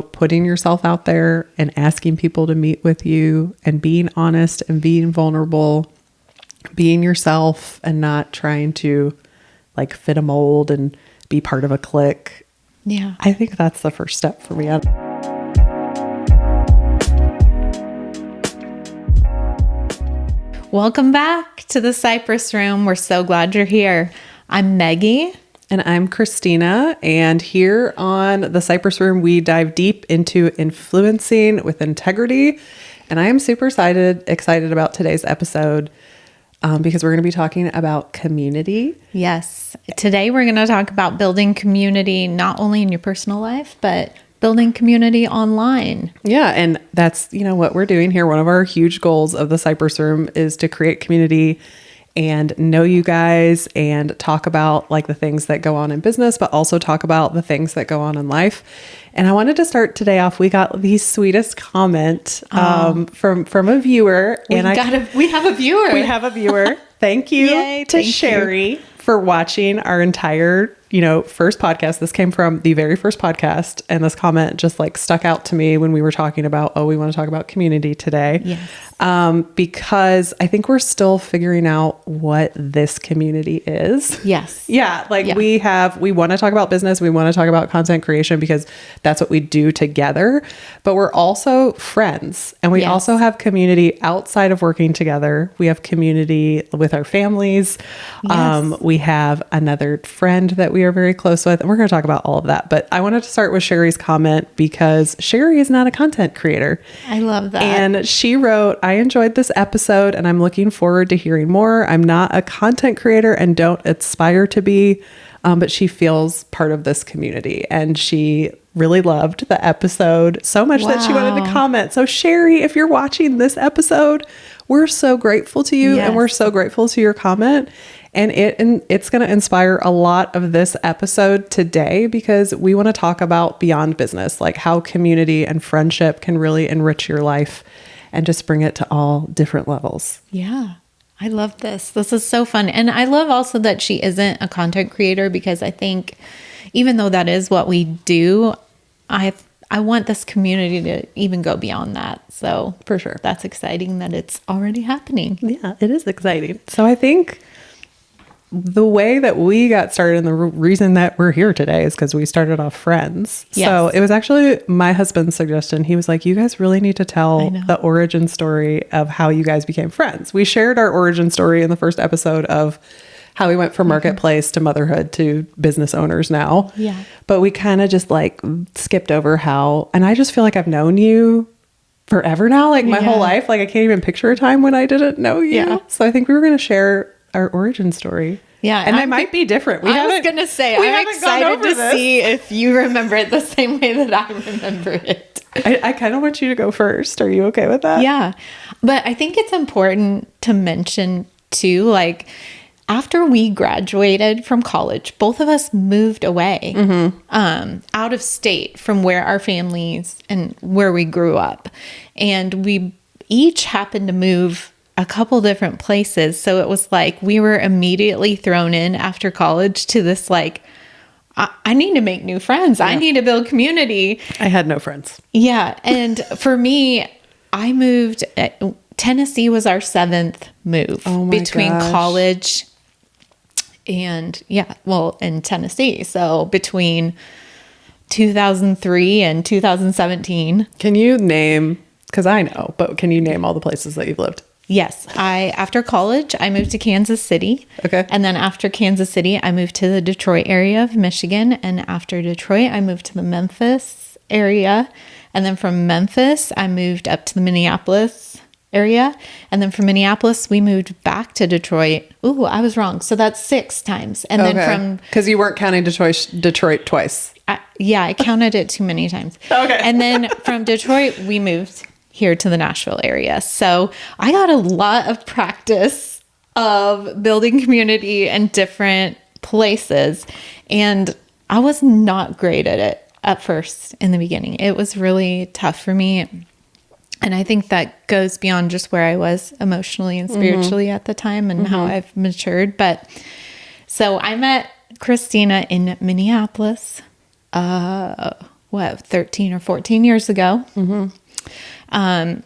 putting yourself out there and asking people to meet with you and being honest and being vulnerable, being yourself and not trying to like fit a mold and be part of a clique. Yeah. I think that's the first step for me. Welcome back to the Cypress Room. We're so glad you're here. I'm Maggie. And I'm Christina. And here on the Cypress Room, we dive deep into influencing with integrity. And I am super excited about today's episode because we're going to be talking about community. Yes. Today, we're going to talk about building community, not only in your personal life, but building community online. Yeah. And that's, what we're doing here. One of our huge goals of the Cypress Room is to create community and know you guys and talk about like the things that go on in business, but also talk about the things that go on in life. And I wanted to start today off. We got the sweetest comment from a viewer. We have a viewer. We have a viewer. Thank you. Yay, to Sherry for watching our entire, first podcast. This came from the very first podcast. And this comment just like stuck out to me when we were talking about, we want to talk about community today. Yes. Because I think we're still figuring out what this community is. Yes. Yeah. We want to talk about business. We want to talk about content creation because that's what we do together, but we're also friends and we also have community outside of working together. We have community with our families. Yes. We have another friend that we are very close with, and we're going to talk about all of that. But I wanted to start with Sherry's comment because Sherry is not a content creator. I love that. And she wrote, I enjoyed this episode and I'm looking forward to hearing more. I'm not a content creator and don't aspire to be, but she feels part of this community and she really loved the episode so much that she wanted to comment. So Sherry, if you're watching this episode, we're so grateful to you and we're so grateful to your comment. And it's going to inspire a lot of this episode today because we want to talk about beyond business, like how community and friendship can really enrich your life and just bring it to all different levels. Yeah. I love this. This is so fun. And I love also that she isn't a content creator because I think even though that is what we do, I want this community to even go beyond that. So for sure, that's exciting that it's already happening. Yeah, it is exciting. So I think the way that we got started and the reason that we're here today is because we started off friends. Yes. So it was actually my husband's suggestion. He was like, you guys really need to tell the origin story of how you guys became friends. We shared our origin story in the first episode of how we went from marketplace to motherhood to business owners now. Yeah. But we kind of just like skipped over how, and I just feel like I've known you forever now, like my whole life. Like I can't even picture a time when I didn't know you. Yeah. So I think we were going to share our origin story. Yeah. And they might be different. I was going to say, I'm excited to see if you remember it the same way that I remember it. I kind of want you to go first. Are you okay with that? Yeah. But I think it's important to mention too, like after we graduated from college, both of us moved away out of state from where our families and where we grew up. And we each happened to move a couple different places. So it was like we were immediately thrown in after college to this like, I need to make new friends. Yeah. I need to build community. I had no friends. Yeah. And for me, I moved, Tennessee was our 7th move between college and in Tennessee. So between 2003 and 2017. Can you name, because I know, but can you name all the places that you've lived? Yes. After college, I moved to Kansas City. Okay. And then after Kansas City, I moved to the Detroit area of Michigan. And after Detroit, I moved to the Memphis area. And then from Memphis, I moved up to the Minneapolis area. And then from Minneapolis, we moved back to Detroit. Ooh, I was wrong. So that's 6 times. And then from... Because you weren't counting Detroit twice. I counted it too many times. Okay. And then from Detroit, we moved here to the Nashville area. So I got a lot of practice of building community in different places. And I was not great at it at first in the beginning. It was really tough for me. And I think that goes beyond just where I was emotionally and spiritually at the time and how I've matured. But so I met Christina in Minneapolis. 13 or 14 years ago.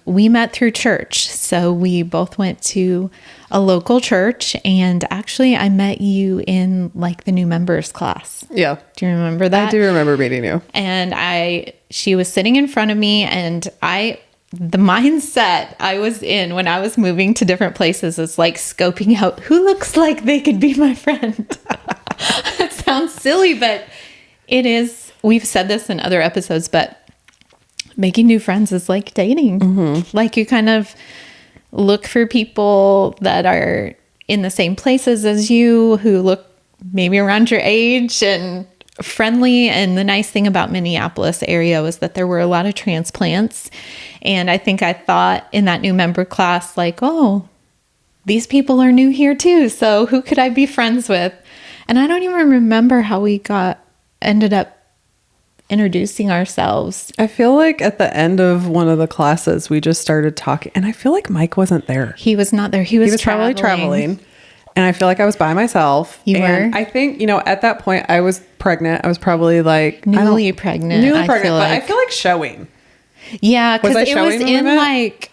We met through church. So we both went to a local church, and actually I met you in like the new members class. Yeah. Do you remember that? I do remember meeting you. And she was sitting in front of me, and the mindset I was in when I was moving to different places is like scoping out who looks like they could be my friend. It sounds silly, but it is. We've said this in other episodes, but making new friends is like dating. Like you kind of look for people that are in the same places as you, who look maybe around your age and friendly. And the nice thing about Minneapolis area was that there were a lot of transplants. And I think I thought in that new member class, like, oh, these people are new here too. So who could I be friends with? And I don't even remember how we ended up introducing ourselves. I feel like at the end of one of the classes, we just started talking, and I feel like Mike wasn't there. He was not there. He was probably traveling. And I feel like I was by myself. You and were? I think, at that point I was pregnant. I was probably like newly pregnant. I feel like showing. Yeah, because it was when we in met? like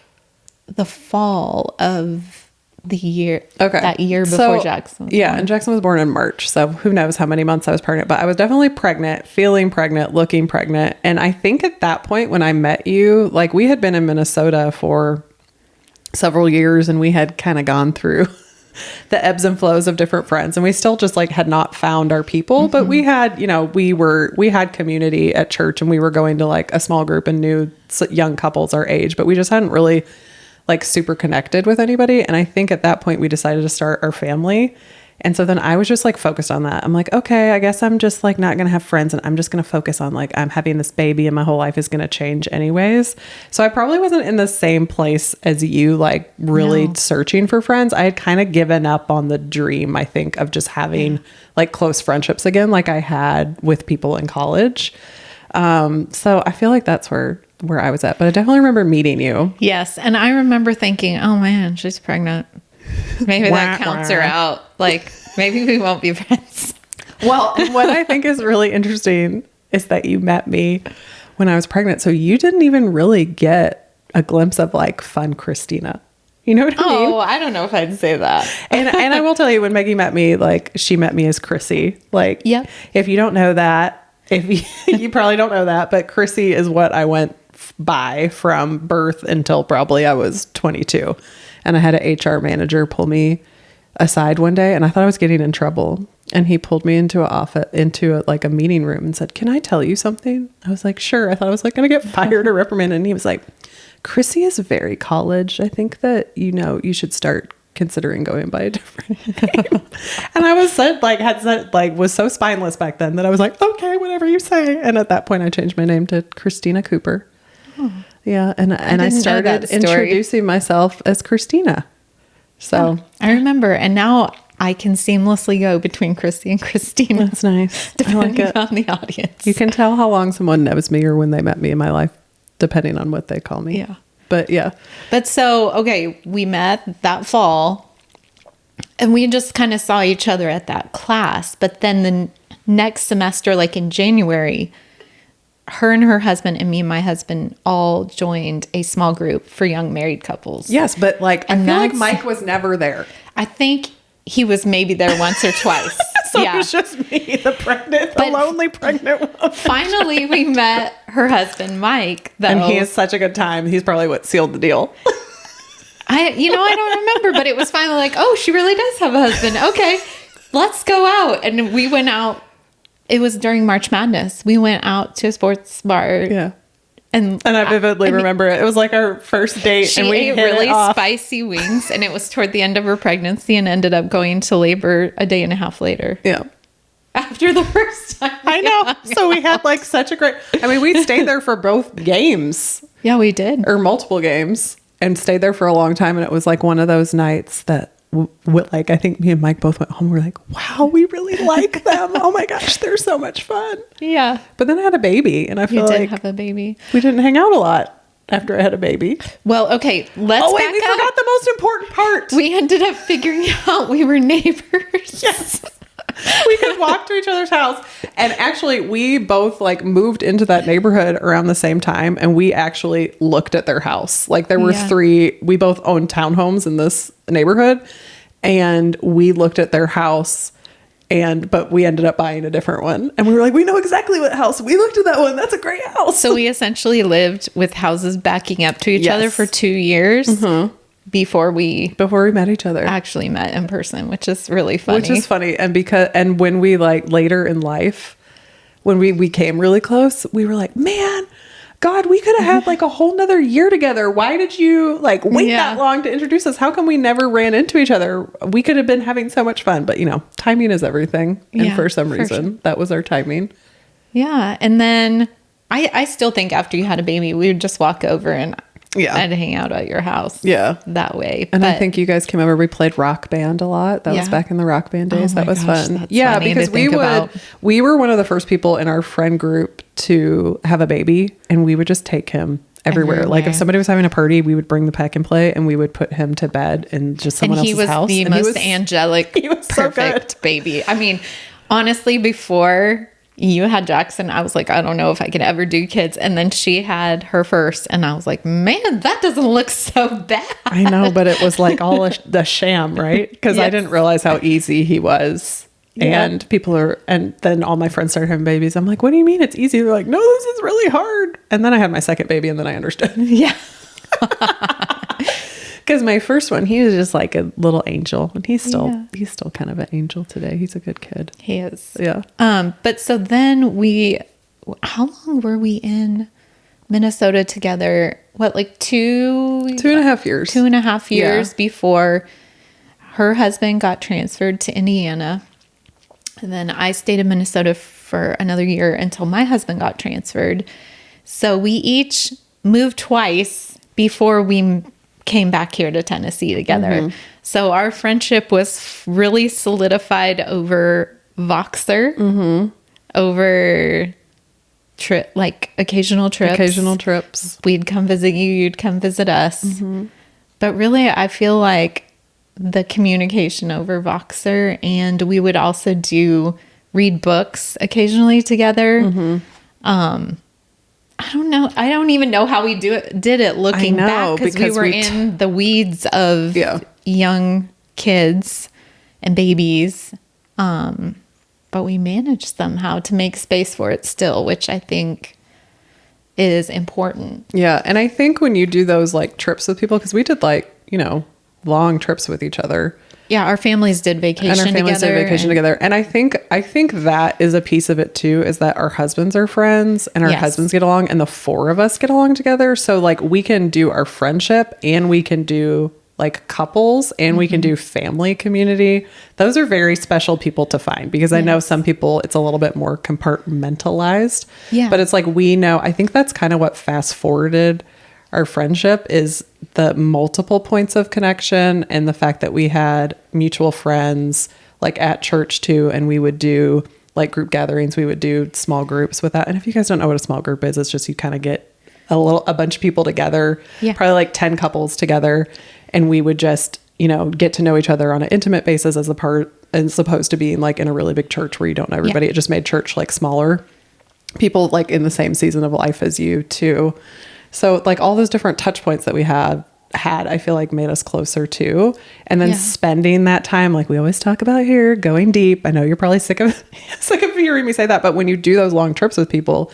the fall of the year. Okay. That year before Jackson was born. And Jackson was born in March. So who knows how many months I was pregnant, but I was definitely pregnant, feeling pregnant, looking pregnant. And I think at that point when I met you, like we had been in Minnesota for several years, and we had kind of gone through the ebbs and flows of different friends, and we still just like had not found our people, but we had, we had community at church, and we were going to like a small group and knew young couples our age, but we just hadn't really like super connected with anybody. And I think at that point we decided to start our family. And so then I was just like focused on that. I'm like, okay, I guess I'm just like not going to have friends, and I'm just going to focus on like, I'm having this baby and my whole life is going to change anyways. So I probably wasn't in the same place as you, like really searching for friends. I had kind of given up on the dream, I think, of just having like close friendships again, like I had with people in college. So I feel like that's where I was at, but I definitely remember meeting you. Yes. And I remember thinking, oh man, she's pregnant. Maybe that counts her out. Like, maybe we won't be friends. Well, and what I think is really interesting is that you met me when I was pregnant. So you didn't even really get a glimpse of like fun Christina. You know what I mean? Oh, I don't know if I'd say that. And I will tell you, when Maggie met me, like she met me as Chrissy. Like, yep. If you don't know that, you probably don't know that, but Chrissy is what I went by from birth until probably I was 22. And I had an HR manager pull me aside one day, and I thought I was getting in trouble. And he pulled me into a meeting room and said, "Can I tell you something?" I was like, "Sure." I thought I was like going to get fired or reprimanded. And he was like, "Chrissy is very college. I think that, you should start considering going by a different name." And I was was so spineless back then that I was like, "Okay, whatever you say." And at that point I changed my name to Christina Cooper. Oh. Yeah. And I started introducing myself as Christina. So I remember, and now I can seamlessly go between Christy and Christina. That's nice. Depending on the audience. You can tell how long someone knows me or when they met me in my life, depending on what they call me. Yeah. But yeah. But so, okay, we met that fall, and we just kind of saw each other at that class. But then the next semester, like in January, her and her husband and me and my husband all joined a small group for young married couples. Yes, but I feel like Mike was never there. I think he was maybe there once or twice. So it was just me, the lonely pregnant woman. Finally, we met her husband, Mike. Though. And he has such a good time. He's probably what sealed the deal. I don't remember, but it was finally like, oh, she really does have a husband. Okay, let's go out. And we went out. It was during March Madness. We went out to a sports bar. Yeah. And I vividly remember it. It was like our first date. She and we ate really spicy wings, and it was toward the end of her pregnancy, and ended up going to labor a day and a half later. Yeah. After the first time. I know. So we had such a great, we stayed there for both games. Yeah, we did. Or multiple games, and stayed there for a long time. And it was like one of those nights that I think me and Mike both went home. We're like, wow, we really like them. Oh my gosh, they're so much fun. Yeah. But then I had a baby, and I feel like you did have a baby. We didn't hang out a lot after I had a baby. Well, okay, let's Oh wait, back we forgot up. the most important part. We ended up figuring out we were neighbors. Yes. We could walk to each other's house. And actually, we both like moved into that neighborhood around the same time. And we actually looked at their house. Like there were three, we both owned townhomes in this neighborhood. And we looked at their house. But we ended up buying a different one. And we were like, we know exactly what house. We looked at that one. That's a great house. So we essentially lived with houses backing up to each other for 2 years before we met each other. Actually met in person, which is really funny. And when we like later in life, when we became really close, we were like, man, God, we could have had like a whole nother year together. Why did you like wait that long to introduce us? How come we never ran into each other? We could have been having so much fun, but timing is everything. And for some reason, that was our timing. Yeah. And then I still think after you had a baby, we would just walk over and I'd hang out at your house. Yeah. That way. And I think you guys came over. We played Rock Band a lot. That was back in the Rock Band days. That was fun. Yeah, because we were one of the first people in our friend group to have a baby, and we would just take him everywhere. Like if somebody was having a party, we would bring the pack and play, and we would put him to bed in just someone else's house. And he was the most angelic, perfect baby. I mean, honestly, before you had Jackson, I was like, I don't know if I could ever do kids. And then she had her first, and I was like, man, that doesn't look so bad. I know, but it was like all the sham, right? Because I didn't realize how easy he was. Yeah. And then all my friends started having babies. I'm like, what do you mean it's easy? They're like, no, this is really hard. And then I had my second baby, and then I understood. Yeah. Because my first one, he was just like a little angel, and he's still kind of an angel today. He's a good kid. He is. Yeah. But so then how long were we in Minnesota together? What, like 2.5 years? 2.5 years before her husband got transferred to Indiana. And then I stayed in Minnesota for another year until my husband got transferred. So we each moved twice before we came back here to Tennessee together. So our friendship was really solidified over Voxer, over occasional trips. We'd come visit you, you'd come visit us. But really, I feel like the communication over Voxer, and we would also read books occasionally together. I don't know. I don't even know how we did it looking back, because we were in the weeds of young kids and babies. But we managed somehow to make space for it still, which I think is important. Yeah. And I think when you do those like trips with people, because we did long trips with each other. Yeah, our families did vacation together. And I think that is a piece of it too, is that our husbands are friends, and our husbands get along, and the four of us get along together. So like we can do our friendship, and we can do like couples, and we can do family community. Those are very special people to find, because I know some people, it's a little bit more compartmentalized. Yeah. But it's like, I think that's kind of what fast forwarded our friendship, is the multiple points of connection, and the fact that we had mutual friends like at church too. And we would do like group gatherings. We would do small groups with that. And if you guys don't know what a small group is, it's just, you kind of get a bunch of people together, probably like 10 couples together. And we would just, get to know each other on an intimate basis, as opposed to being like in a really big church where you don't know everybody. It just made church like smaller people, like in the same season of life as you too. So like all those different touch points that we had, I feel like made us closer too. And then spending that time, like we always talk about here, going deep. I know you're probably sick of hearing me say that, but when you do those long trips with people,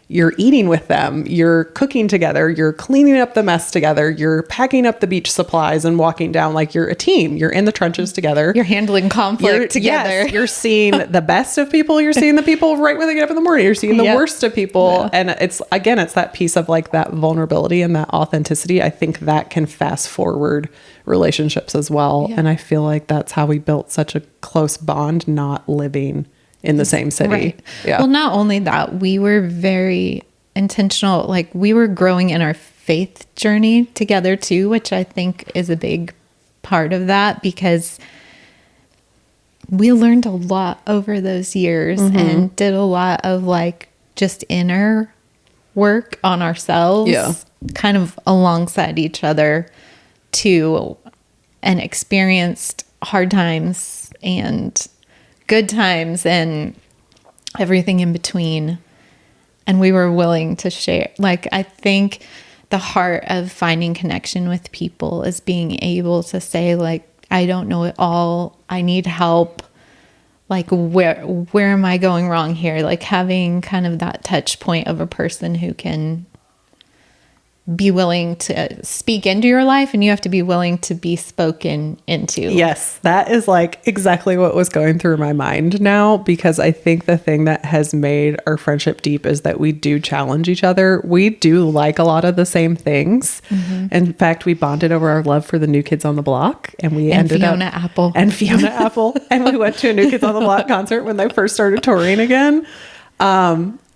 you're eating with them, you're cooking together, you're cleaning up the mess together, you're packing up the beach supplies and walking down, like you're a team. You're in the trenches together. You're handling conflict together. Yes, you're seeing the best of people. You're seeing the people right when they get up in the morning. You're seeing the worst of people. Yeah. And it's that piece of like that vulnerability and that authenticity. I think that can fast forward relationships as well. Yeah. And I feel like that's how we built such a close bond, not living in the same city. Right. Yeah. Well, not only that, we were very intentional. Like we were growing in our faith journey together too, which I think is a big part of that, because we learned a lot over those years and did a lot of like just inner work on ourselves, kind of alongside each other too, and experienced hard times and good times and everything in between. And we were willing to share. Like, I think the heart of finding connection with people is being able to say, like, I don't know it all. I need help. Like, where am I going wrong here? Like, having kind of that touch point of a person who can be willing to speak into your life, and you have to be willing to be spoken into. Yes, that is like exactly what was going through my mind now, because I think the thing that has made our friendship deep is that we do challenge each other. We do like a lot of the same things. Mm-hmm. In fact, we bonded over our love for the New Kids on the Block, and we ended Fiona up Apple. And Fiona Apple. And we went to a New Kids on the Block concert when they first started touring again.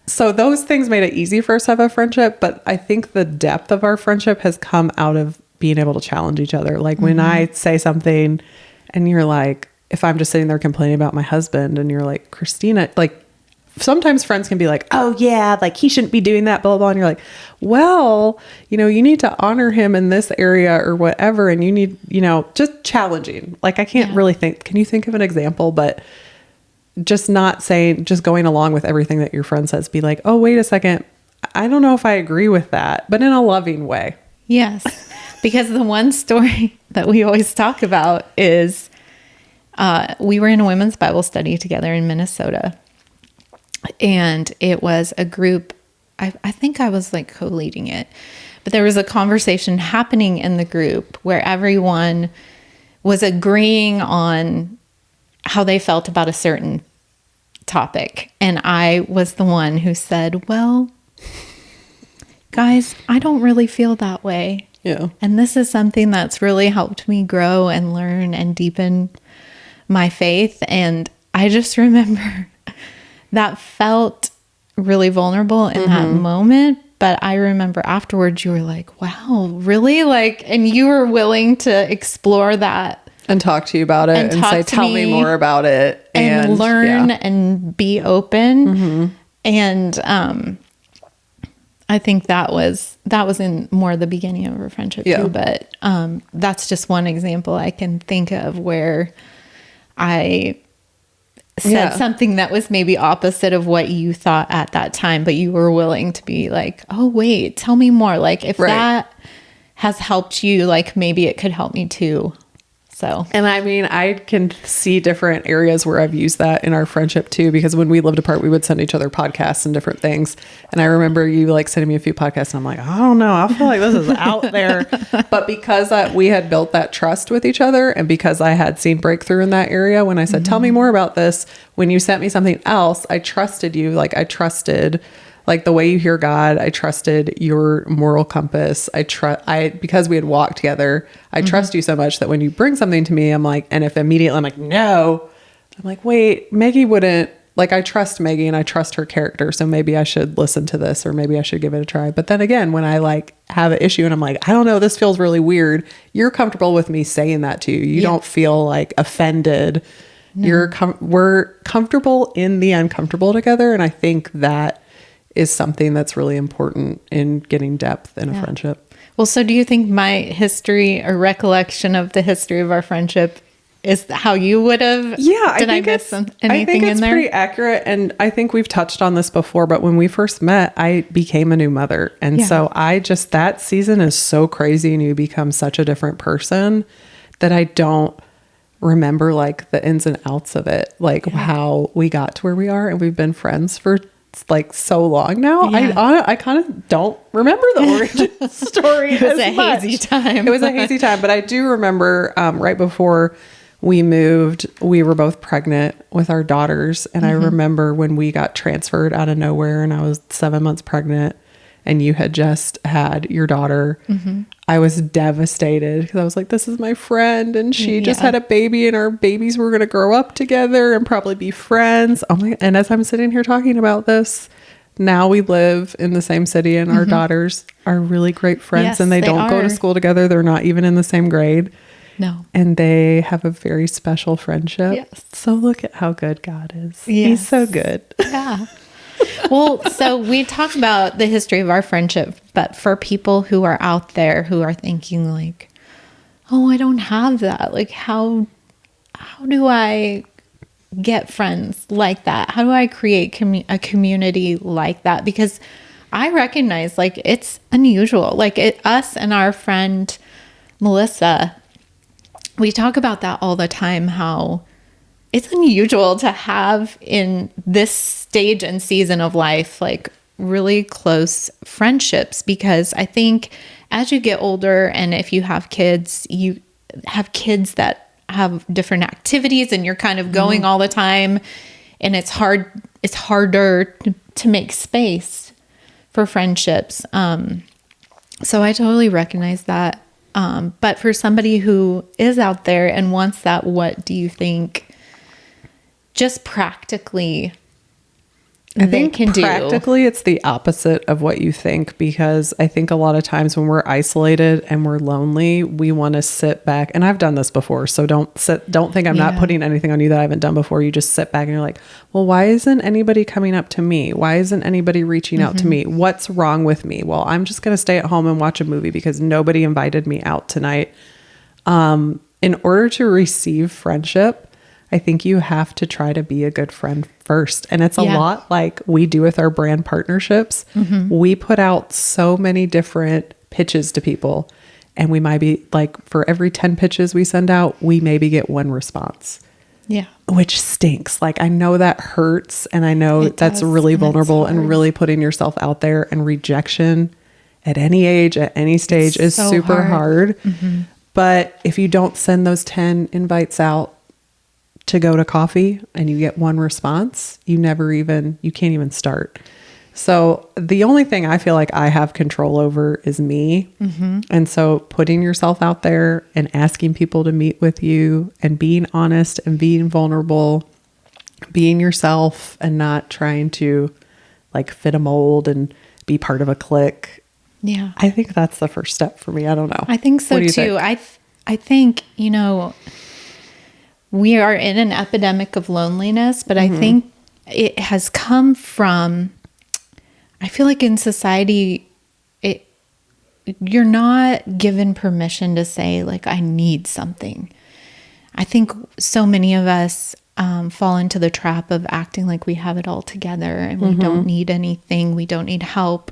So those things made it easy for us to have a friendship, but I think the depth of our friendship has come out of being able to challenge each other. Like when I say something and you're like, if I'm just sitting there complaining about my husband and you're like, Christina, like sometimes friends can be like, oh yeah, like he shouldn't be doing that, blah, blah, blah. And you're like, well, you know, you need to honor him in this area or whatever. And you need, you know, just challenging. Like I can't really think, can you think of an example? But just not saying, just going along with everything that your friend says, be like, oh, wait a second. I don't know if I agree with that, but in a loving way. Yes. Because the one story that we always talk about is we were in a women's Bible study together in Minnesota. And it was a group, I think I was like co-leading it, but there was a conversation happening in the group where everyone was agreeing on how they felt about a certain topic. And I was the one who said, well, guys, I don't really feel that way. Yeah. And this is something that's really helped me grow and learn and deepen my faith. And I just remember that felt really vulnerable in that moment. But I remember afterwards you were like, wow, really? Like, and you were willing to explore that. And talk to you about it and say, tell me more about it. And learn and be open. And I think that was in more the beginning of our friendship too. But that's just one example I can think of where I said something that was maybe opposite of what you thought at that time, but you were willing to be like, oh, wait, tell me more. Like if that has helped you, like maybe it could help me too. So, and I mean, I can see different areas where I've used that in our friendship too, because when we lived apart, we would send each other podcasts and different things. And I remember you like sending me a few podcasts and I'm like, I don't know. I feel like this is out there. But because we had built that trust with each other, and because I had seen breakthrough in that area, when I said, tell me more about this, when you sent me something else, I trusted you. Like I trusted like the way you hear God. I trusted your moral compass. Because we had walked together, I trust you so much that when you bring something to me, I'm like, and if immediately I'm like, no, I'm like, wait, Maggie wouldn't, like, I trust Maggie and I trust her character. So maybe I should listen to this, or maybe I should give it a try. But then again, when I like have an issue and I'm like, I don't know, this feels really weird. You're comfortable with me saying that to you. You don't feel like offended. No. We're comfortable in the uncomfortable together. And I think that is something that's really important in getting depth in a friendship. Well, so do you think my history or recollection of the history of our friendship is how you would have? Yeah. Did I miss anything I think it's in there? pretty accurate. And I think we've touched on this before, but when we first met, I became a new mother. And so that season is so crazy, and you become such a different person that I don't remember like the ins and outs of it, like how we got to where we are. And we've been friends for like so long now. I kind of don't remember the origin story. It was a hazy time. It was a hazy time, but I do remember right before we moved, we were both pregnant with our daughters. And I remember when we got transferred out of nowhere and I was 7 months pregnant and you had just had your daughter, I was devastated because I was like, this is my friend and she just had a baby and our babies were going to grow up together and probably be friends. Oh my! And as I'm sitting here talking about this, now we live in the same city and our daughters are really great friends, and they don't go to school together. They're not even in the same grade. No. And they have a very special friendship. Yes. So look at how good God is. Yes. He's so good. Yeah. Well, so we talked about the history of our friendship, but for people who are out there who are thinking like, oh, I don't have that. Like, how do I get friends like that? How do I create a community like that? Because I recognize like it's unusual. Like us and our friend Melissa, we talk about that all the time, how it's unusual to have in this stage and season of life, like really close friendships, because I think as you get older and if you have kids, you have kids that have different activities and you're kind of going all the time, and it's harder to make space for friendships. So I totally recognize that. But for somebody who is out there and wants that, what do you think just practically they can do? Practically, it's the opposite of what you think, because I think a lot of times when we're isolated and we're lonely, we want to sit back. And I've done this before, so don't think I'm not putting anything on you that I haven't done before. You just sit back and you're like, well, why isn't anybody coming up to me? Why isn't anybody reaching out to me? What's wrong with me? Well, I'm just going to stay at home and watch a movie because nobody invited me out tonight. In order to receive friendship, I think you have to try to be a good friend first. And it's a lot like we do with our brand partnerships. We put out so many different pitches to people, and we might be like, for every 10 pitches we send out, we maybe get one response. Yeah. Which stinks. Like, I know that hurts, and I know that's really vulnerable and really putting yourself out there, and rejection at any age, at any stage is so super hard. But if you don't send those 10 invites out to go to coffee and you get one response, you can't even start. So the only thing I feel like I have control over is me. And so putting yourself out there and asking people to meet with you and being honest and being vulnerable, being yourself and not trying to like fit a mold and be part of a clique. Yeah. I think that's the first step for me. I don't know. I think so too. I think, we are in an epidemic of loneliness, but I think it has come from, I feel like in society, you're not given permission to say like, I need something. I think so many of us fall into the trap of acting like we have it all together and we don't need anything. We don't need help.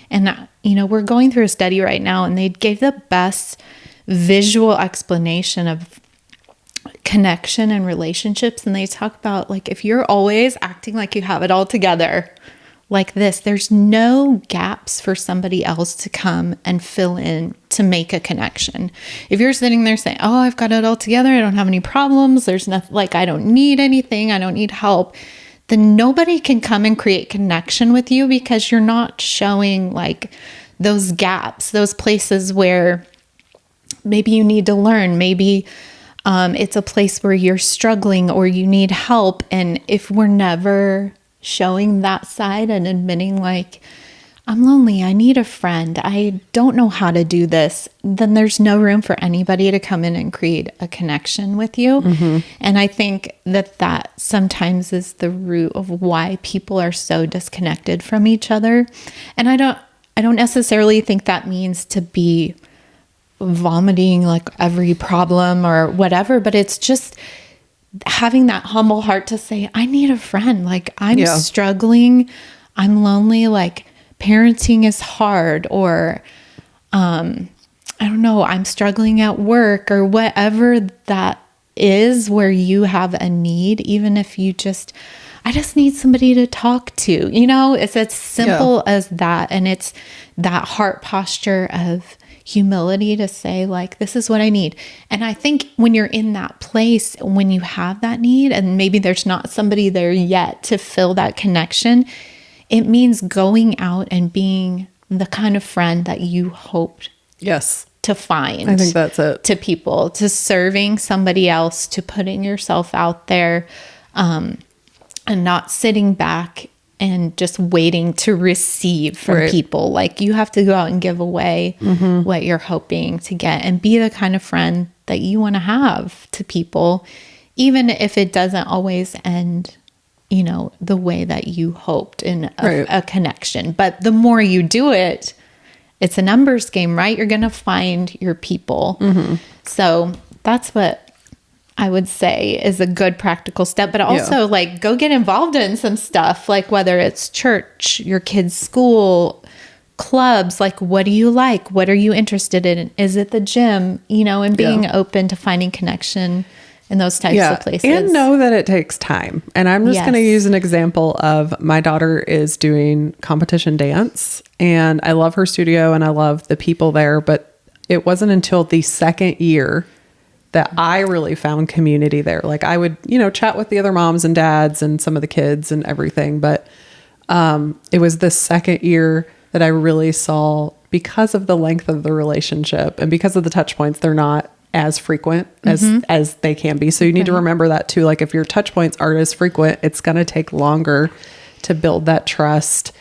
And, we're going through a study right now, and they gave the best visual explanation of connection and relationships. And they talk about like, if you're always acting like you have it all together like this, there's no gaps for somebody else to come and fill in to make a connection. If you're sitting there saying, oh, I've got it all together, I don't have any problems, there's nothing, like, I don't need anything, I don't need help, then nobody can come and create connection with you, because you're not showing like those gaps, those places where maybe you need to learn, maybe it's a place where you're struggling or you need help. And if we're never showing that side and admitting like, I'm lonely, I need a friend, I don't know how to do this, then there's no room for anybody to come in and create a connection with you. And I think that sometimes is the root of why people are so disconnected from each other. And I don't necessarily think that means to be vomiting like every problem or whatever, but it's just having that humble heart to say, I need a friend. Like, I'm struggling, I'm lonely, like parenting is hard, or I don't know, I'm struggling at work, or whatever that is where you have a need, even if I just need somebody to talk to, it's as simple as that. And it's that heart posture of humility to say like, this is what I need. And I think when you're in that place, when you have that need and maybe there's not somebody there yet to fill that connection, it means going out and being the kind of friend that you hoped to find. I think that's it. To people, to serving somebody else, to putting yourself out there, and not sitting back and just waiting to receive from people. Like, you have to go out and give away what you're hoping to get, and be the kind of friend that you want to have to people, even if it doesn't always end, the way that you hoped in a connection. But the more you do it, it's a numbers game, right? You're going to find your people. So that's what I would say is a good practical step, but also like go get involved in some stuff, like whether it's church, your kids' school, clubs, like what do you like? What are you interested in? Is it the gym? And being open to finding connection in those types of places. And know that it takes time. And I'm just going to use an example of my daughter is doing competition dance, and I love her studio and I love the people there, but it wasn't until the second year that I really found community there. Like I would, chat with the other moms and dads and some of the kids and everything. But it was the second year that I really saw, because of the length of the relationship and because of the touch points, they're not as frequent as they can be. So you need to remember that too. Like if your touch points aren't as frequent, it's going to take longer to build that trust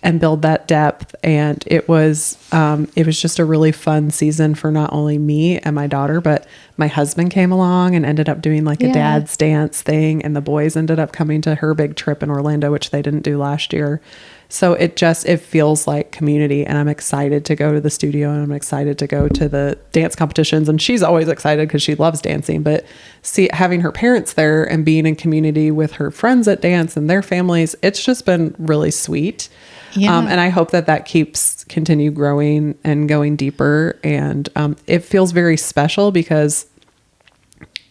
and build that depth. And it was just a really fun season for not only me and my daughter, but my husband came along and ended up doing like a dad's dance thing. And the boys ended up coming to her big trip in Orlando, which they didn't do last year. So it feels like community, and I'm excited to go to the studio and I'm excited to go to the dance competitions. And she's always excited because she loves dancing, but having her parents there and being in community with her friends at dance and their families, it's just been really sweet. Yeah. And I hope that continue growing and going deeper. And it feels very special because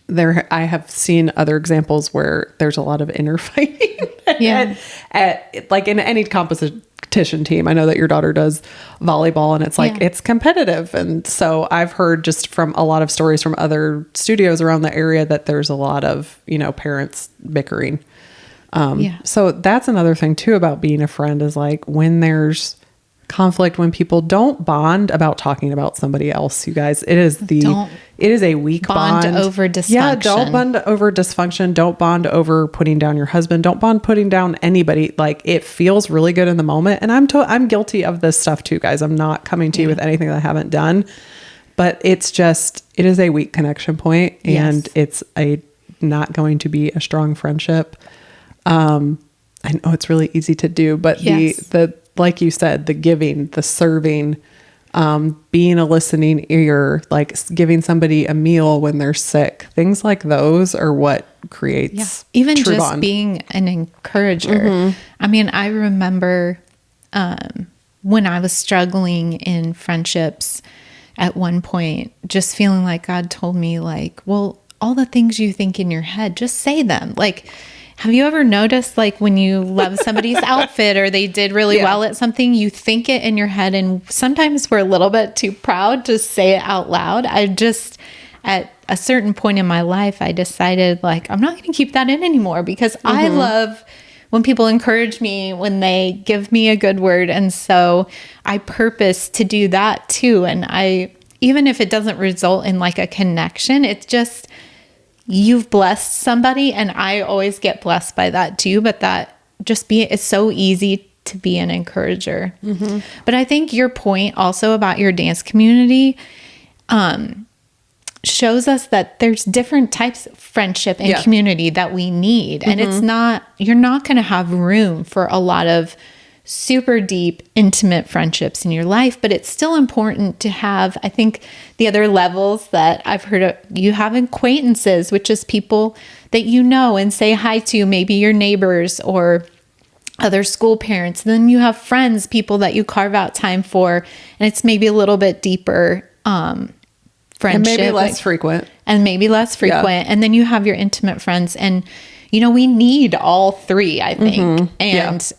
I have seen other examples where there's a lot of inner fighting. Like in any competition team. I know that your daughter does volleyball, and it's like, it's competitive. And so I've heard just from a lot of stories from other studios around the area that there's a lot of, parents bickering. So that's another thing too about being a friend, is like when there's conflict, when people don't bond about talking about somebody else, you guys, it is a weak bond over dysfunction. Yeah. Don't bond over dysfunction. Don't bond over putting down your husband. Don't bond putting down anybody. Like it feels really good in the moment. And I'm guilty of this stuff too, guys. I'm not coming to you with anything that I haven't done, but it is a weak connection point, and it's not going to be a strong friendship. I know it's really easy to do, but the like you said, the giving, the serving, being a listening ear, like giving somebody a meal when they're sick, things like those are what creates even true just bond. Being an encourager. I mean, I remember when I was struggling in friendships at one point, just feeling like God told me, like, well, all the things you think in your head, just say them. Like, have you ever noticed, like, when you love somebody's outfit or they did really well at something, you think it in your head, and sometimes we're a little bit too proud to say it out loud. At a certain point in my life, I decided, like, I'm not going to keep that in anymore, because I love when people encourage me, when they give me a good word. And so I purpose to do that too. And even if it doesn't result in like a connection, it's just, you've blessed somebody, and I always get blessed by that too. But it's so easy to be an encourager. But I think your point also about your dance community shows us that there's different types of friendship and community that we need. And you're not going to have room for a lot of super deep, intimate friendships in your life, but it's still important to have, I think, the other levels that I've heard of. You have acquaintances, which is people that you know and say hi to, maybe your neighbors or other school parents. Then you have friends, people that you carve out time for, and it's maybe a little bit deeper friendship. And maybe less frequent. And then you have your intimate friends. And, we need all three, I think. And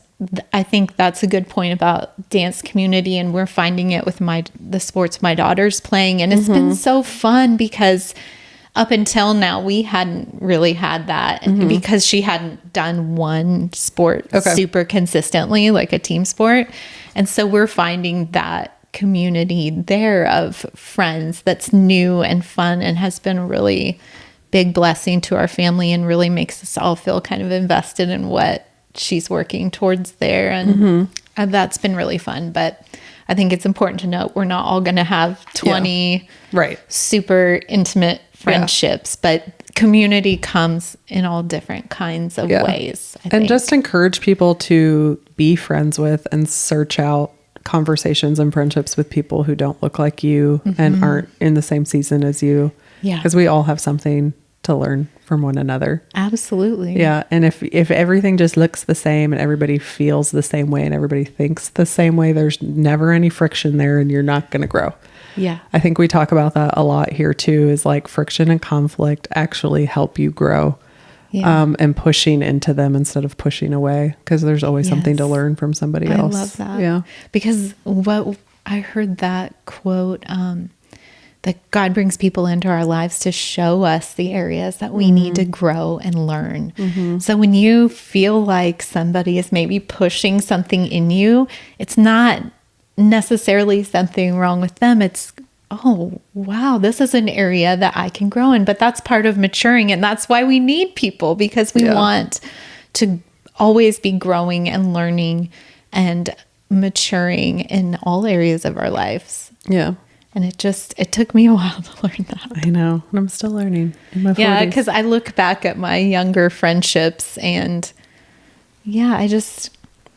I think that's a good point about dance community, and we're finding it with the sports my daughter's playing, and it's been so fun because up until now we hadn't really had that because she hadn't done one sport super consistently, like a team sport. And so we're finding that community there of friends that's new and fun, and has been a really big blessing to our family, and really makes us all feel kind of invested in what she's working towards there. And that's been really fun. But I think it's important to note, we're not all going to have 20 super intimate friendships, but community comes in all different kinds of ways. I think. Just encourage people to be friends with and search out conversations and friendships with people who don't look like you and aren't in the same season as you. Yeah. Because we all have something to learn from one another. Absolutely. Yeah. And if everything just looks the same and everybody feels the same way and everybody thinks the same way, there's never any friction there and you're not going to grow. Yeah. I think we talk about that a lot here too, is like friction and conflict actually help you grow. Yeah. And pushing into them instead of pushing away, because there's always something to learn from somebody else. I love that. Yeah. Because what I heard that quote, that God brings people into our lives to show us the areas that we need to grow and learn. So when you feel like somebody is maybe pushing something in you, it's not necessarily something wrong with them. It's, oh, wow, this is an area that I can grow in. But that's part of maturing. And that's why we need people, because we want to always be growing and learning and maturing in all areas of our lives. Yeah. And it took me a while to learn that. I know. And I'm still learning in my 40s. Yeah, because I look back at my younger friendships and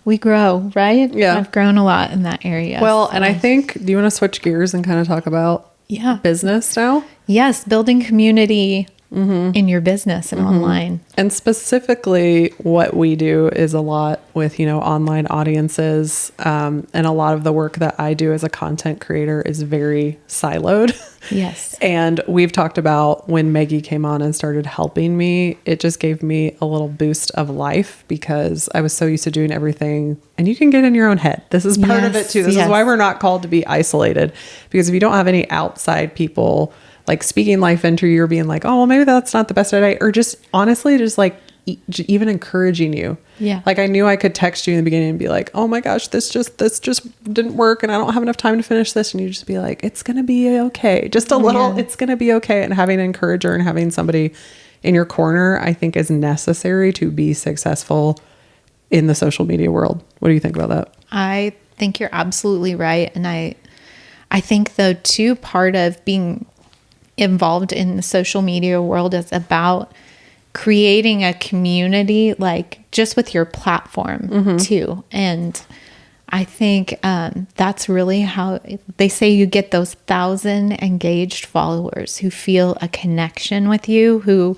we grow, right? Yeah. I've grown a lot in that area. Well, so. and I think, do you want to switch gears and kind of talk about business now? Yes, building community in your business and online. And specifically what we do is a lot with, online audiences. And a lot of the work that I do as a content creator is very siloed. Yes. And we've talked about when Maggie came on and started helping me, it just gave me a little boost of life because I was so used to doing everything. And you can get in your own head. This is part of it too. This is why we're not called to be isolated, because if you don't have any outside people like speaking life into you or being like, oh, well, maybe that's not the best idea, or just honestly, just like even encouraging you. Yeah. Like I knew I could text you in the beginning and be like, oh my gosh, this just didn't work. And I don't have enough time to finish this. And you just be like, it's going to be okay. Just a little, it's going to be okay. And having an encourager and having somebody in your corner, I think is necessary to be successful in the social media world. What do you think about that? I think you're absolutely right. And I think though too, part of being involved in the social media world is about creating a community, like just with your platform too. And I think that's really how they say you get those 1,000 engaged followers who feel a connection with you, who,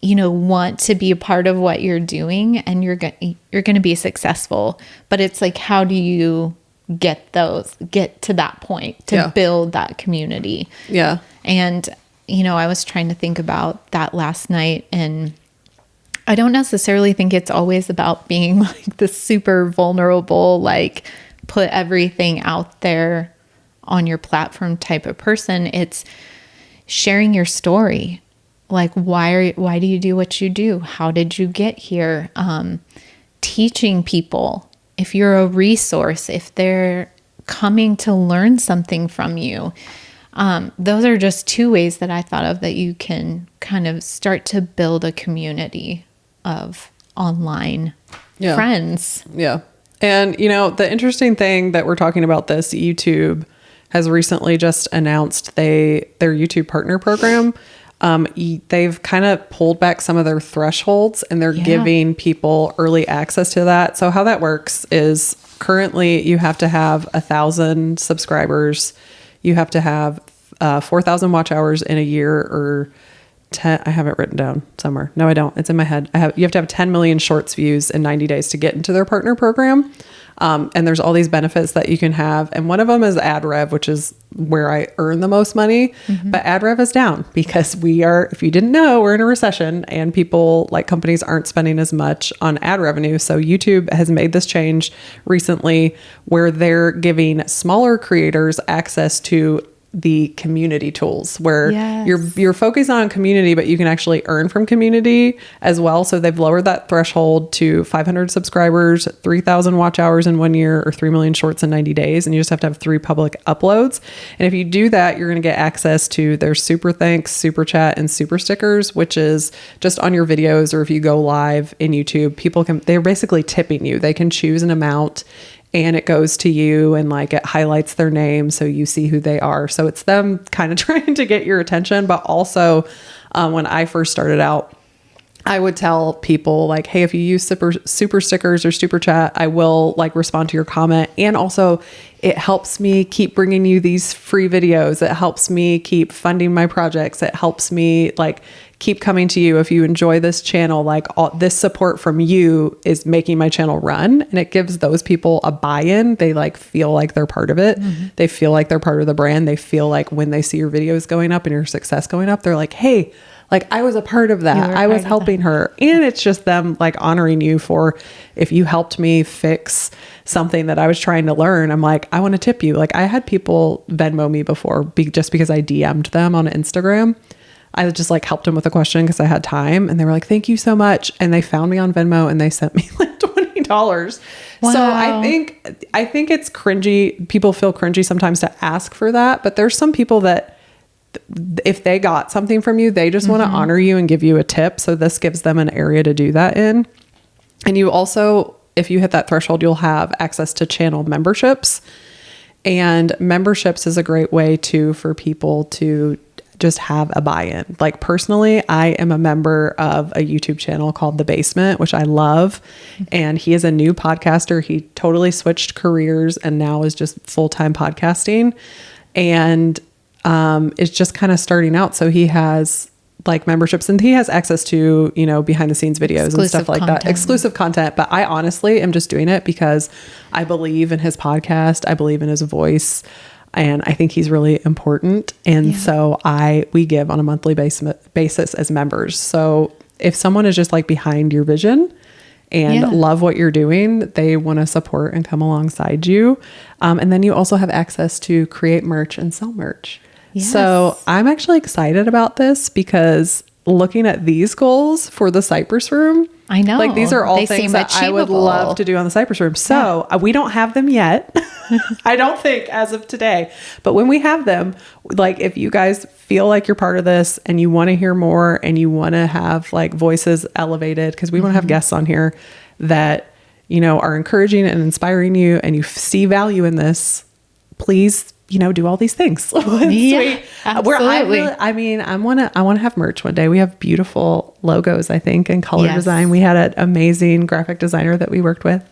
want to be a part of what you're doing, and you're going to be successful. But it's like, how do you get to that point to build that community? Yeah. And, I was trying to think about that last night, and I don't necessarily think it's always about being like the super vulnerable, like put everything out there on your platform type of person. It's sharing your story. Like, why do you do what you do? How did you get here? Teaching people, if you're a resource, if they're coming to learn something from you. Those are just two ways that I thought of that you can kind of start to build a community of online friends. Yeah. And, the interesting thing that we're talking about this, YouTube has recently just announced their YouTube partner program. They've kind of pulled back some of their thresholds and they're giving people early access to that. So how that works is currently you have to have 1,000 subscribers. You have to have 4,000 watch hours in a year, or 10. I have it written down somewhere. No, I don't. It's in my head. You have to have 10 million shorts views in 90 days to get into their partner program. And there's all these benefits that you can have. And one of them is ad rev, which is where I earn the most money. But ad rev is down because if you didn't know, we're in a recession and companies aren't spending as much on ad revenue. So YouTube has made this change recently where they're giving smaller creators access to the community tools where you're focused on community, but you can actually earn from community as well. So they've lowered that threshold to 500 subscribers, 3,000 watch hours in 1 year, or 3 million shorts in 90 days. And you just have to have 3 public uploads. And if you do that, you're going to get access to their super thanks, super chat, and super stickers, which is just on your videos. Or if you go live in YouTube, they're basically tipping you. They can choose an amount and it goes to you and it highlights their name so you see who they are. So it's them kind of trying to get your attention. But also when I first started out, I would tell people hey, if you use super stickers or super chat, I will respond to your comment. And also it helps me keep bringing you these free videos. It helps me keep funding my projects. It helps me keep coming to you. If you enjoy this channel, like all this support from you is making my channel run, and it gives those people a buy-in. They like feel like they're part of it. They feel like they're part of the brand. They feel like when they see your videos going up and your success going up, they're like, hey, like I was a part of that. I was helping her. And it's just them like honoring you for, if you helped me fix something that I was trying to learn, I'm like, I want to tip you. Like I had people Venmo me before just because I DM'd them on Instagram. I just like helped them with a question because I had time, and they were like, thank you so much. And they found me on Venmo and they sent me like $20. Wow. So I think it's cringy. People feel cringy sometimes to ask for that, but there's some people that if they got something from you, they just want to honor you and give you a tip. So this gives them an area to do that in. And you also, if you hit that threshold, you'll have access to channel memberships, and memberships is a great way too for people to just have a buy-in. Like personally, I am a member of a YouTube channel called The Basement, which I love. And he is a new podcaster. He totally switched careers and now is just full-time podcasting. And it's just kind of starting out. So he has like memberships, and he has access to, you know, behind the scenes videos and stuff like that, exclusive content. But I honestly am just doing it because I believe in his podcast. I believe in his voice, and I think he's really important. And so we give on a monthly basis as members. So if someone is just like behind your vision and love what you're doing, they want to support and come alongside you. And then you also have access to create merch and sell merch. Yes. So I'm actually excited about this because looking at these goals for the Cypress Room, I know, like these are all things that I would love to do on the Cypress Room. So we don't have them yet. I don't think as of today, but when we have them, like if you guys feel like you're part of this and you want to hear more and you want to have like voices elevated, because we want to have guests on here that, you know, are encouraging and inspiring you, and you see value in this, please, you know, do all these things. Absolutely. I want to have merch one day. We have beautiful logos, I think, and color design. We had an amazing graphic designer that we worked with,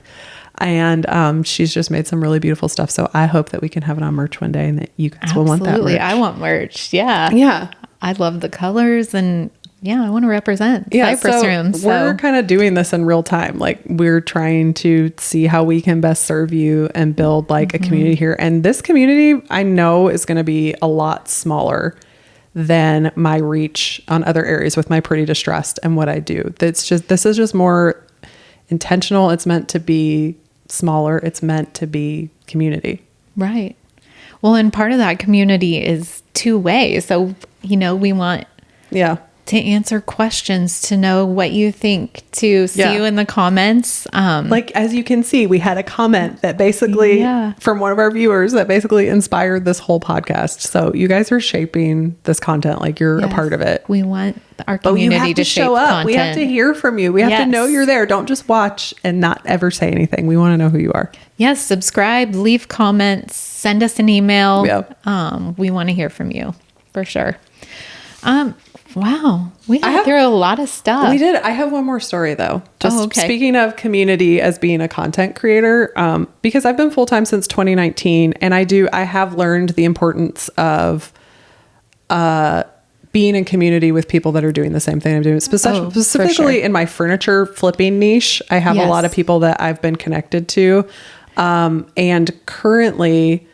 and she's just made some really beautiful stuff. So I hope that we can have it on merch one day, and that you guys will want that merch. I want merch. Yeah. Yeah. I love the colors, and I want to represent Cypress Room. So we're kind of doing this in real time. Like we're trying to see how we can best serve you and build like a community here. And this community, I know, is going to be a lot smaller than my reach on other areas with my Pretty Distressed and what I do. This is just more intentional. It's meant to be smaller. It's meant to be community. Right. Well, and part of that community is two ways. So, you know, we want to answer questions, to know what you think, to see you in the comments. Like, as you can see, we had a comment that basically from one of our viewers that basically inspired this whole podcast. So you guys are shaping this content. Like you're a part of it. We want our community to show up. Content. We have to hear from you. We have to know you're there. Don't just watch and not ever say anything. We want to know who you are. Yes. Subscribe, leave comments, send us an email. We want to hear from you for sure. Wow. We got through a lot of stuff. We did. I have one more story though. Just speaking of community as being a content creator, because I've been full-time since 2019, and I have learned the importance of, being in community with people that are doing the same thing I'm doing, specifically in my furniture flipping niche. I have a lot of people that I've been connected to. And currently,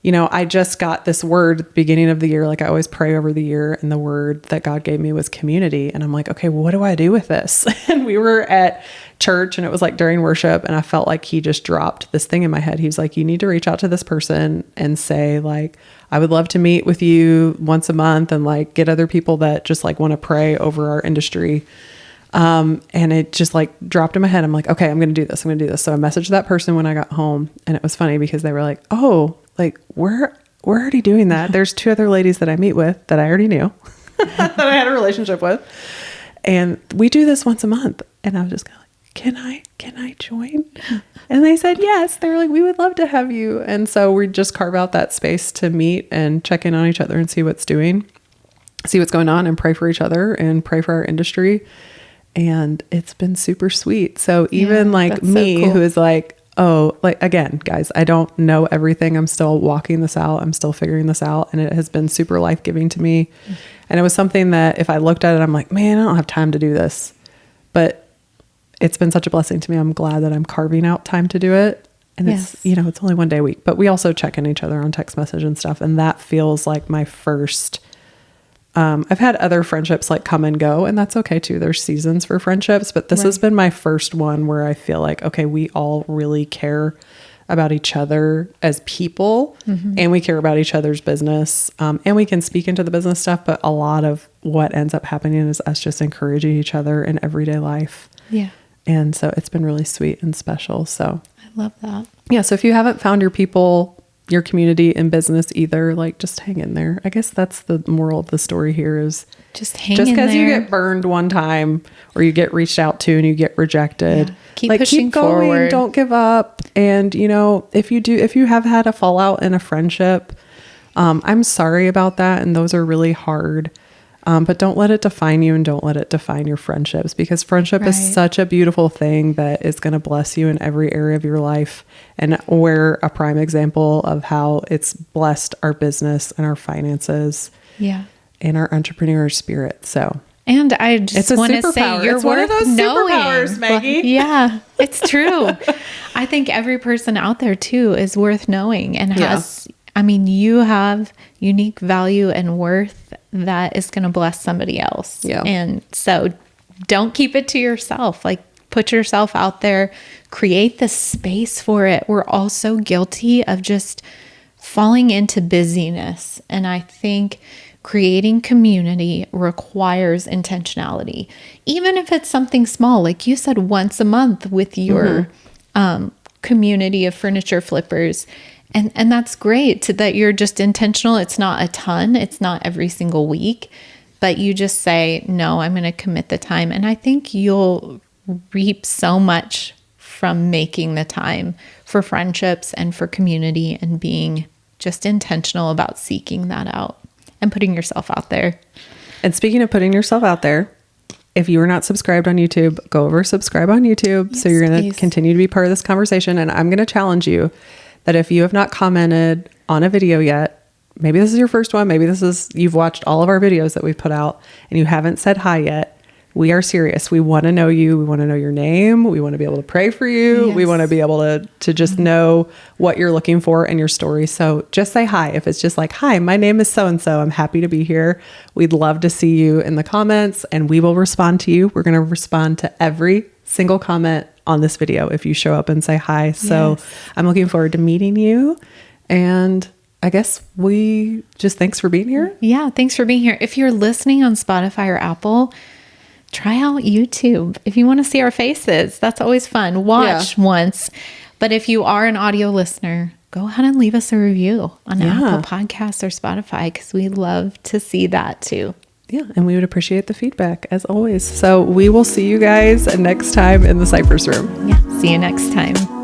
you know, I just got this word at the beginning of the year. Like I always pray over the year, and the word that God gave me was community. And I'm like, okay, well, what do I do with this? And we were at church, and it was like during worship, and I felt like he just dropped this thing in my head. He was like, you need to reach out to this person and say like, I would love to meet with you once a month, and like get other people that just like want to pray over our industry. And it just like dropped in my head. I'm like, okay, I'm going to do this. So I messaged that person when I got home, and it was funny because they were like, oh, like we're already doing that. There's two other ladies that I meet with that I already knew that I had a relationship with. And we do this once a month. And I was just kind of like, can I join? And they said, yes. They were like, we would love to have you. And so we just carve out that space to meet and check in on each other and see what's going on, and pray for each other and pray for our industry. And it's been super sweet. So even like me, who is like, oh, like, again, guys, I don't know everything. I'm still walking this out. I'm still figuring this out. And it has been super life-giving to me. And it was something that if I looked at it, I'm like, man, I don't have time to do this. But it's been such a blessing to me. I'm glad that I'm carving out time to do it. And it's, it's only one day a week, but we also check in each other on text message and stuff. And that feels like my first, I've had other friendships like come and go, and that's okay too. There's seasons for friendships, but this has been my first one where I feel like, okay, we all really care about each other as people, and we care about each other's business. And we can speak into the business stuff, but a lot of what ends up happening is us just encouraging each other in everyday life. Yeah. And so it's been really sweet and special. So I love that. Yeah. So if you haven't found your people, your community in business either, like, just hang in there. I guess that's the moral of the story here is just hang in there. Just because you get burned one time or you get reached out to and you get rejected, keep pushing keep going, forward. Don't give up. And if you have had a fallout in a friendship, I'm sorry about that. And those are really hard. But don't let it define you, and don't let it define your friendships, because friendship is such a beautiful thing that is going to bless you in every area of your life. And we're a prime example of how it's blessed our business and our finances and our entrepreneur spirit. So, and I just want to say you're it's one of those superpowers, Maggie. Yeah, it's true. I think every person out there too is worth knowing and has, you have unique value and worth that is going to bless somebody else. Yeah. And so don't keep it to yourself. Like, put yourself out there, create the space for it. We're all so guilty of just falling into busyness. And I think creating community requires intentionality, even if it's something small, like you said, once a month with your community of furniture flippers. And that's great that you're just intentional. It's not a ton. It's not every single week, but you just say, no, I'm going to commit the time. And I think you'll reap so much from making the time for friendships and for community and being just intentional about seeking that out and putting yourself out there. And speaking of putting yourself out there, if you are not subscribed on YouTube, go over, subscribe on YouTube. So you're going to continue to be part of this conversation. And I'm going to challenge you that if you have not commented on a video yet, maybe this is your first one, maybe you've watched all of our videos that we've put out and you haven't said hi yet, we are serious. We want to know you. We want to know your name. We want to be able to pray for you. Yes. We want to be able to just know what you're looking for in your story. So just say hi. If it's just like, hi, my name is so-and-so. I'm happy to be here. We'd love to see you in the comments and we will respond to you. We're going to respond to every single comment on this video if you show up and say hi. So I'm looking forward to meeting you. And I guess thanks for being here. Yeah, thanks for being here. If you're listening on Spotify or Apple, try out YouTube. If you want to see our faces, that's always fun. Watch once. But if you are an audio listener, go ahead and leave us a review on Apple Podcasts or Spotify, because we love to see that too. Yeah, and we would appreciate the feedback as always. So we will see you guys next time in the Cypress Room. Yeah, see you next time.